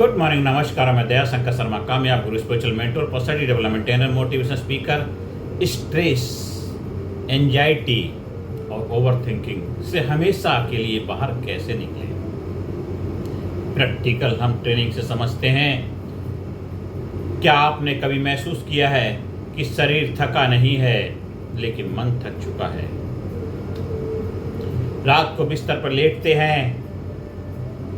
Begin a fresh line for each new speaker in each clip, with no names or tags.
Good morning, नमस्कार। मैं दया शंकर शर्मा, कामयाब गुरु, spiritual mentor, personality development trainer, motivation speaker. Stress, anxiety और ओवर थिंकिंग से हमेशा के लिए बाहर कैसे निकलें? प्रैक्टिकल हम ट्रेनिंग से समझते हैं। क्या आपने कभी महसूस किया है कि शरीर थका नहीं है लेकिन मन थक चुका है? रात को बिस्तर पर लेटते हैं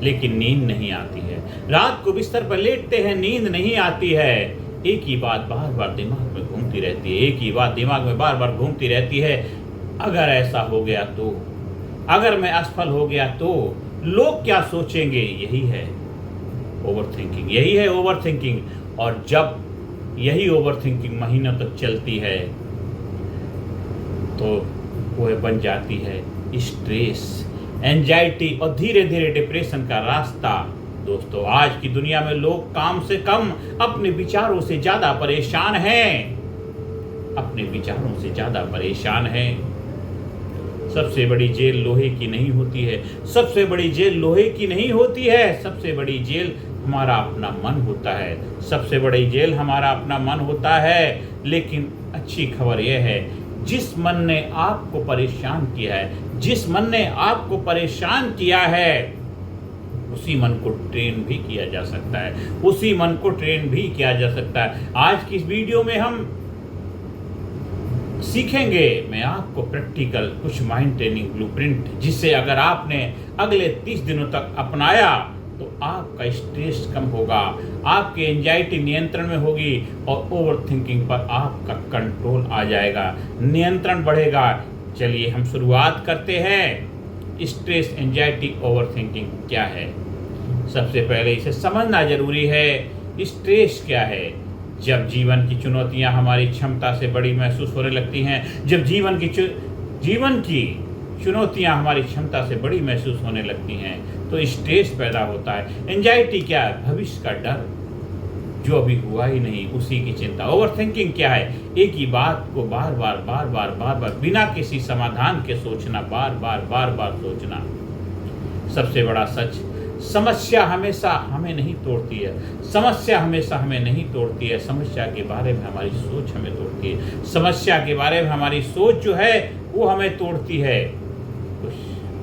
लेकिन नींद नहीं आती है। रात को बिस्तर पर लेटते हैं, नींद नहीं आती है। एक ही बात बार बार दिमाग में घूमती रहती है, एक ही बात दिमाग में बार बार घूमती रहती है। अगर ऐसा हो गया तो, अगर मैं असफल हो गया तो लोग क्या सोचेंगे? यही है ओवर थिंकिंग, यही है ओवर थिंकिंग। और जब यही ओवर थिंकिंग महीनों तक चलती है तो वह बन जाती है स्ट्रेस, एंजाइटी और धीरे धीरे डिप्रेशन का रास्ता। दोस्तों, आज की दुनिया में लोग काम से कम अपने विचारों से ज्यादा परेशान हैं, अपने विचारों से ज्यादा परेशान हैं। सबसे बड़ी जेल लोहे की नहीं होती है, सबसे बड़ी जेल लोहे की नहीं होती है। सबसे बड़ी जेल हमारा अपना मन होता है, सबसे बड़ी जेल हमारा अपना मन होता है। लेकिन अच्छी खबर यह है, जिस मन ने आपको परेशान किया है, जिस मन ने आपको परेशान किया है, उसी मन को ट्रेन भी किया जा सकता है, उसी मन को ट्रेन भी किया जा सकता है। आज की इस वीडियो में हम सीखेंगे, मैं आपको प्रैक्टिकल कुछ माइंड ट्रेनिंग ब्लूप्रिंट, जिससे अगर आपने अगले 30 दिनों तक अपनाया तो आपका स्ट्रेस कम होगा, आपकी एंजाइटी नियंत्रण में होगी और ओवर थिंकिंग पर आपका कंट्रोल आ जाएगा, नियंत्रण बढ़ेगा। चलिए हम शुरुआत करते हैं। स्ट्रेस, एंजाइटी, ओवर थिंकिंग क्या है? सबसे पहले इसे समझना जरूरी है। स्ट्रेस क्या है? जब जीवन की चुनौतियां हमारी क्षमता से बड़ी महसूस होने लगती हैं, जब जीवन की चुनौतियां हमारी क्षमता से बड़ी महसूस होने लगती हैं तो स्ट्रेस पैदा होता है। एंजाइटी क्या है? भविष्य का डर, जो अभी हुआ ही नहीं उसी की चिंता। ओवर थिंकिंग क्या है? एक ही बात को बार बार बिना किसी समाधान के सोचना, बार बार सोचना। सबसे बड़ा सच, समस्या हमेशा हमें नहीं तोड़ती है, समस्या हमेशा हमें नहीं तोड़ती है। समस्या के बारे में हमारी सोच हमें तोड़ती है, समस्या के बारे में हमारी सोच जो है वो हमें तोड़ती है। कुछ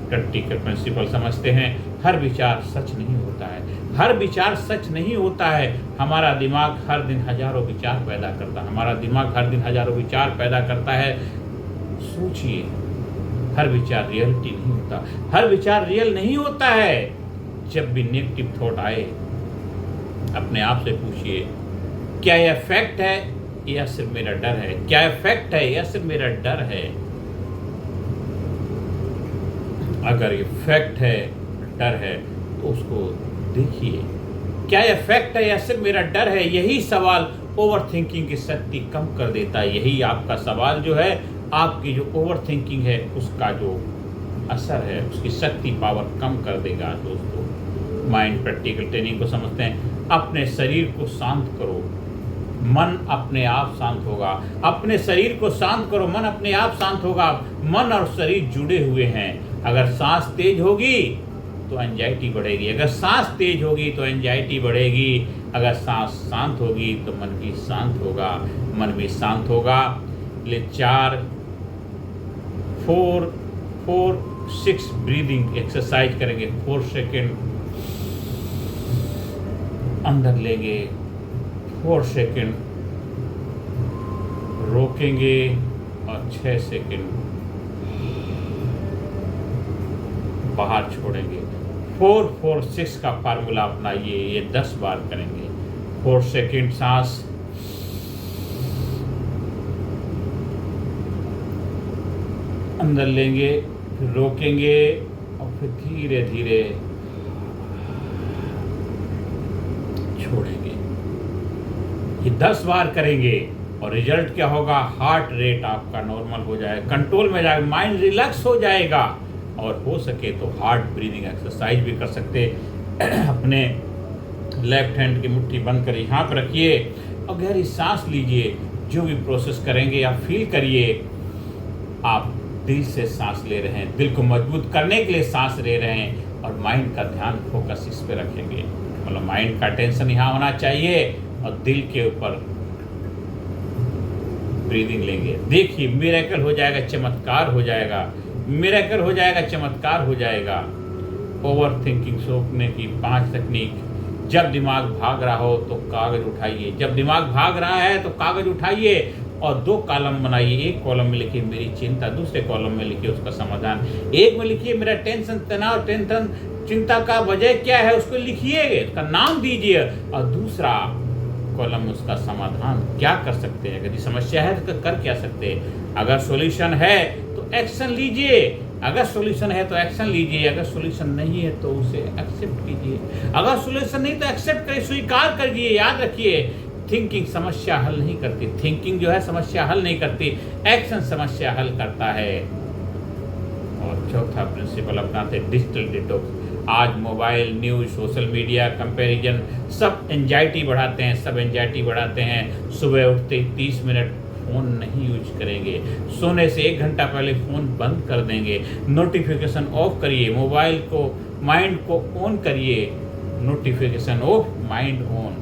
प्रैक्टिकल प्रिंसिपल समझते हैं। हर विचार सच नहीं होता है, हर विचार सच नहीं होता है। हमारा दिमाग हर दिन हजारों विचार पैदा करता है, हमारा दिमाग हर दिन हजारों विचार पैदा करता है। सोचिए, हर विचार रियलिटी नहीं होता, हर विचार रियल नहीं होता है। जब भी नेगेटिव थॉट आए, अपने आप से पूछिए, क्या यह फैक्ट है या सिर्फ मेरा डर है? क्या यह फैक्ट है या सिर्फ मेरा डर है? अगर ये फैक्ट है, डर है, तो उसको देखिए, क्या यह फैक्ट है या सिर्फ मेरा डर है? यही सवाल ओवर थिंकिंग की शक्ति कम कर देता है। यही आपका सवाल जो है, आपकी जो ओवर थिंकिंग है उसका जो असर है, उसकी शक्ति, पावर कम कर देगा। दोस्तों, माइंड प्रैक्टिकल ट्रेनिंग को समझते हैं। अपने शरीर को शांत करो, मन अपने आप शांत होगा। अपने शरीर को शांत करो, मन अपने आप शांत होगा। मन और शरीर जुड़े हुए हैं। अगर सांस तेज होगी तो एंजाइटी बढ़ेगी, अगर सांस तेज होगी तो एंजाइटी बढ़ेगी। अगर सांस शांत होगी तो मन भी शांत होगा, मन भी शांत होगा। ले 4-4-6 ब्रीदिंग एक्सरसाइज करेंगे। 4 सेकेंड अंदर लेंगे, 4 सेकेंड रोकेंगे और 6 सेकेंड बाहर छोड़ेंगे। 4-4-6 का फार्मूला अपनाइए, ये 10 बार करेंगे। 4 सेकेंड सांस, अंदर लेंगे, फिर रोकेंगे और फिर धीरे धीरे छोड़ेंगे। ये 10 बार करेंगे और रिजल्ट क्या होगा? हार्ट रेट आपका नॉर्मल हो जाएगा, कंट्रोल में जाएगा, माइंड रिलैक्स हो जाएगा। और हो सके तो हार्ट ब्रीदिंग एक्सरसाइज भी कर सकते। अपने लेफ्ट हैंड की मुट्ठी बंद कर यहाँ पर रखिए और गहरी सांस लीजिए। जो भी प्रोसेस करेंगे आप फील करिए, आप दिल से सांस ले रहे हैं, दिल को मजबूत करने के लिए सांस ले रहे हैं और माइंड का ध्यान फोकस इस पे रखेंगे। मतलब माइंड का टेंशन यहाँ होना चाहिए और दिल के ऊपर ब्रीदिंग लेंगे। देखिए मिरेकल हो जाएगा, चमत्कार हो जाएगा, मिरेकल हो जाएगा, चमत्कार हो जाएगा। ओवर थिंकिंग रोकने की 5 तकनीक। जब दिमाग भाग रहा हो तो कागज उठाइए, जब दिमाग भाग रहा है तो कागज उठाइए और 2 कॉलम बनाइए। एक कॉलम में लिखिए मेरी चिंता, दूसरे कॉलम में लिखिए उसका समाधान। एक में लिखिए मेरा टेंशन, तनाव, टेंशन, चिंता का वजह क्या है उसको लिखिए, उसका नाम दीजिए, और दूसरा कॉलम में उसका समाधान क्या कर सकते हैं। यदि समस्या है तो कर क्या सकते हैं। अगर सॉल्यूशन है तो एक्शन लीजिए, अगर सॉल्यूशन है तो एक्शन लीजिए, अगर सॉल्यूशन नहीं है तो उसे एक्सेप्ट कीजिए। अगर सॉल्यूशन नहीं तो एक्सेप्ट करिए, स्वीकार करिए। याद रखिए थिंकिंग समस्या हल नहीं करती, थिंकिंग जो है समस्या हल नहीं करती, एक्शन समस्या हल करता है। और चौथा प्रिंसिपल अपनाते डिजिटल डिटॉक्स। आज mobile, news, social media, comparison सब एंजाइटी बढ़ाते हैं, सब एंजाइटी बढ़ाते हैं। सुबह उठते ही 30 मिनट फ़ोन नहीं यूज करेंगे, सोने से 1 घंटा पहले फ़ोन बंद कर देंगे, नोटिफिकेशन ऑफ करिए, मोबाइल को, माइंड को ऑन करिए, नोटिफिकेशन ऑफ, माइंड ऑन।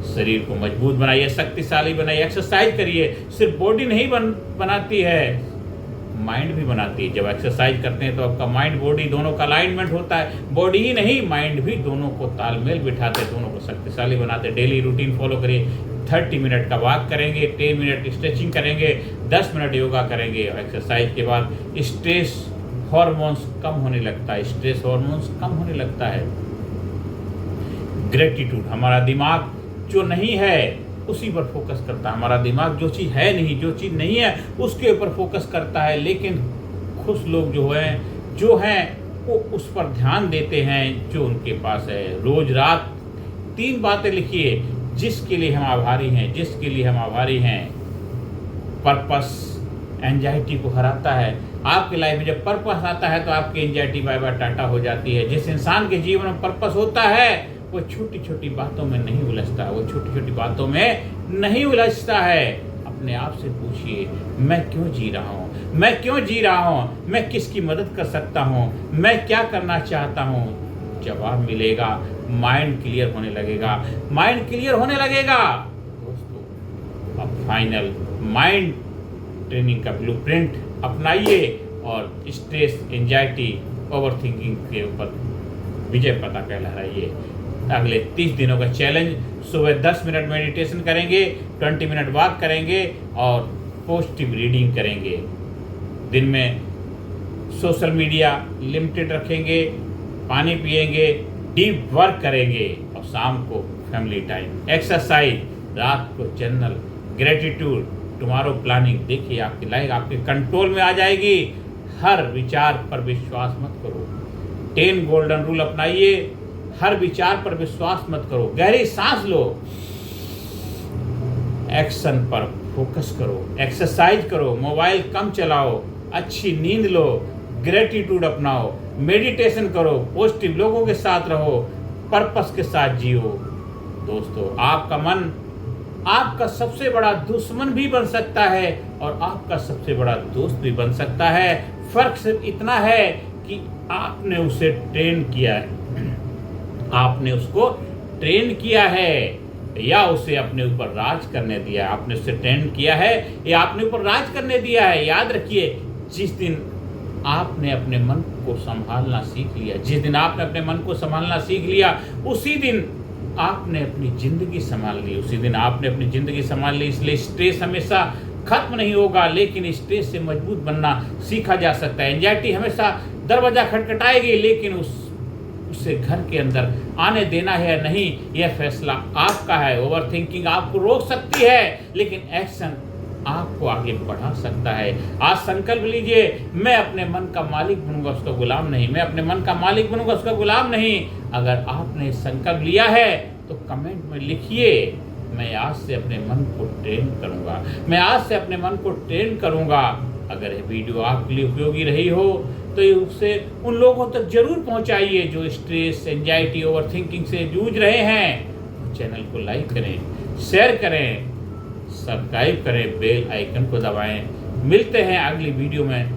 शरीर को मजबूत बनाइए, शक्तिशाली बनाइए, एक्सरसाइज करिए। सिर्फ बॉडी नहीं बनाती है, माइंड भी बनाती है। जब एक्सरसाइज करते हैं तो आपका माइंड बॉडी दोनों का अलाइनमेंट होता है, बॉडी ही नहीं माइंड भी दोनों को तालमेल बिठाते, दोनों को शक्तिशाली बनाते। डेली रूटीन फॉलो करिए, 30 मिनट का वॉक करेंगे, 10 मिनट स्ट्रेचिंग करेंगे, 10 मिनट योगा करेंगे। और एक्सरसाइज के बाद स्ट्रेस हार्मोन्स कम होने लगता है, स्ट्रेस हार्मोन्स कम होने लगता है। ग्रेटिट्यूड, हमारा दिमाग जो नहीं है उसी पर फोकस करता है। हमारा दिमाग जो चीज़ है नहीं, जो चीज़ नहीं है उसके ऊपर फोकस करता है। लेकिन खुश लोग जो हैं वो उस पर ध्यान देते हैं जो उनके पास है। रोज रात 3 बातें लिखिए जिसके लिए हम आभारी हैं, जिसके लिए हम आभारी हैं। पर्पस एंजाइटी को हराता है। आपकी लाइफ में जब पर्पस आता है तो आपकी एंजाइटी बाय बाय टाटा हो जाती है। जिस इंसान के जीवन में पर्पस होता है वो छोटी छोटी बातों में नहीं उलझता, वो छोटी छोटी बातों में नहीं उलझता है। अपने आप से पूछिए मैं क्यों जी रहा हूँ, मैं क्यों जी रहा हूँ, मैं किसकी मदद कर सकता हूँ, मैं क्या करना चाहता हूँ। जवाब मिलेगा, माइंड क्लियर होने लगेगा, माइंड क्लियर होने लगेगा। दोस्तों अब फाइनल माइंड ट्रेनिंग का ब्लूप्रिंट अपनाइए और स्ट्रेस, एंजाइटी, ओवरथिंकिंग के ऊपर विजय पताका लहराइए। अगले 30 दिनों का चैलेंज, सुबह 10 मिनट मेडिटेशन करेंगे, 20 मिनट वॉक करेंगे और पॉजिटिव रीडिंग करेंगे। दिन में सोशल मीडिया लिमिटेड रखेंगे, पानी पिएंगे, डीप वर्क करेंगे और शाम को फैमिली टाइम, एक्सरसाइज, रात को जर्नल, ग्रेटिट्यूड, टुमारो प्लानिंग। देखिए आपकी लाइफ आपके कंट्रोल में आ जाएगी। हर विचार पर विश्वास मत करो। 10 गोल्डन रूल अपनाइए, हर विचार पर विश्वास मत करो। गहरी सांस लो, एक्शन पर फोकस करो, एक्सरसाइज करो, मोबाइल कम चलाओ, अच्छी नींद लो, ग्रेटिट्यूड अपनाओ, मेडिटेशन करो, पॉजिटिव लोगों के साथ रहो, पर्पस के साथ जियो। दोस्तों आपका मन आपका सबसे बड़ा दुश्मन भी बन सकता है और आपका सबसे बड़ा दोस्त भी बन सकता है। फर्क सिर्फ इतना है कि आपने उसे ट्रेन किया है, आपने उसको ट्रेन किया है या उसे अपने ऊपर राज करने दिया है। आपने उसे ट्रेन किया है या आपने ऊपर राज करने दिया है। याद रखिए जिस दिन आपने अपने मन को संभालना सीख लिया, जिस दिन आपने अपने मन को संभालना सीख लिया, उसी दिन आपने अपनी जिंदगी संभाल ली, उसी दिन आपने अपनी जिंदगी संभाल ली। इसलिए स्ट्रेस हमेशा खत्म नहीं होगा, लेकिन स्ट्रेस से मजबूत बनना सीखा जा सकता है। एंजाइटी हमेशा दरवाजा खटखटाएगी, लेकिन उसे घर के अंदर आने देना है या नहीं, यह फैसला आपका है। ओवरथिंकिंग आपको रोक सकती है, लेकिन एक्शन आपको आगे बढ़ा सकता है। आज संकल्प लीजिए, मैं अपने मन का मालिक बनूंगा, उसका गुलाम नहीं। मैं अपने मन का मालिक बनूंगा, उसका गुलाम नहीं। अगर आपने संकल्प लिया है तो कमेंट में लिखिए, मैं आज से अपने मन को ट्रेन करूंगा, मैं आज से अपने मन को ट्रेन करूंगा। अगर यह वीडियो आपके लिए उपयोगी रही हो तो उसे उन लोगों तक जरूर पहुंचाइए जो स्ट्रेस, एंजाइटी, ओवरथिंकिंग से जूझ रहे हैं। चैनल को लाइक करें, शेयर करें, सब्सक्राइब करें, बेल आइकन को दबाएं। मिलते हैं अगली वीडियो में,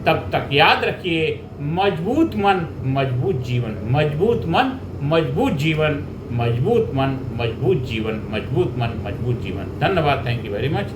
तब तक याद रखिए मजबूत मन मजबूत जीवन, मजबूत मन मजबूत जीवन, मजबूत मन, मजबूत जीवन, मजबूत मन, मजबूत जीवन। धन्यवाद। Thank you very much.